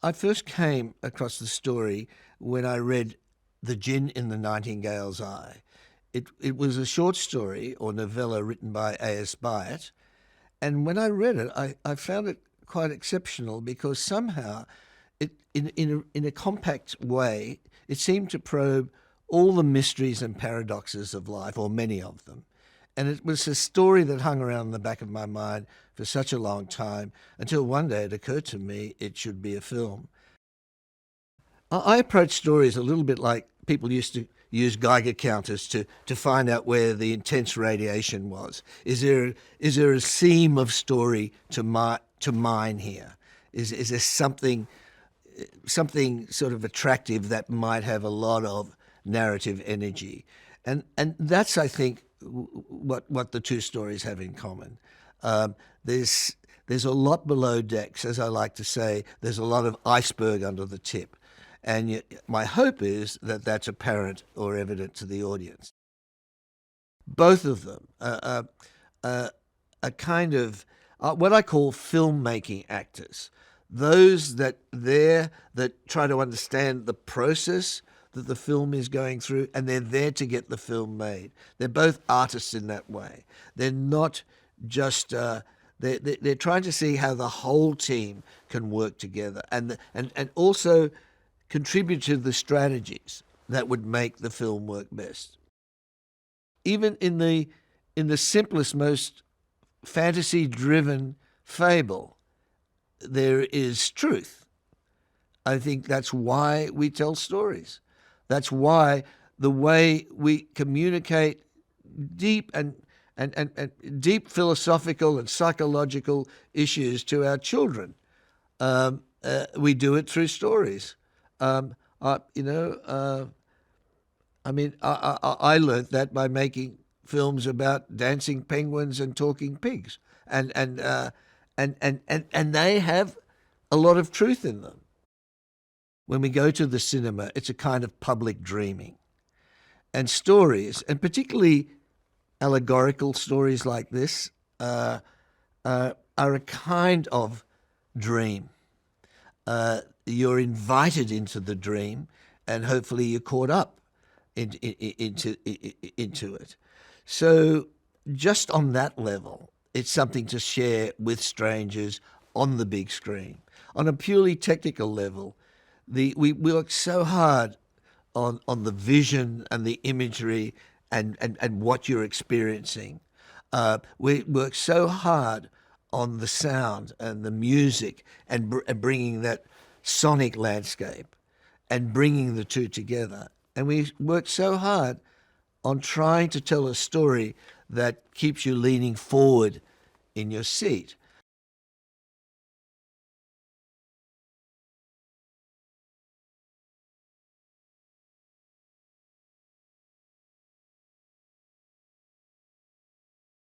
I first came across the story when I read The Gin in the Nightingale's Eye. It was a short story or novella written by A.S. Byatt, and when I read it, I found it quite exceptional because somehow, in a compact way, it seemed to probe all the mysteries and paradoxes of life, or many of them. And it was a story that hung around in the back of my mind for such a long time until one day it occurred to me it should be a film. I approach stories a little bit like people used to use Geiger counters to find out where the intense radiation was. Is there a seam of story to mine here? Is there something sort of attractive that might have a lot of narrative energy? And that's, I think, what the two stories have in common. There's a lot below decks, as I like to say. There's a lot of iceberg under the tip. And my hope is that that's apparent or evident to the audience. Both of them are kind of what I call filmmaking actors. Those that try to understand the process that the film is going through, and they're there to get the film made. They're both artists in that way. They're not just they're trying to see how the whole team can work together, and also contribute to the strategies that would make the film work best. Even in the simplest, most fantasy-driven fable, there is truth. I think that's why we tell stories. That's why the way we communicate deep and deep philosophical and psychological issues to our children, we do it through stories. I learned that by making films about dancing penguins and talking pigs, and they have a lot of truth in them. When we go to the cinema, it's a kind of public dreaming, and stories, and particularly allegorical stories like this, are a kind of dream. You're invited into the dream, and hopefully you're caught up into it. So just on that level, it's something to share with strangers on the big screen. On a purely technical level, we work so hard on the vision and the imagery and what you're experiencing. We work so hard on the sound and the music and bringing that sonic landscape and bringing the two together. And we work so hard on trying to tell a story that keeps you leaning forward in your seat.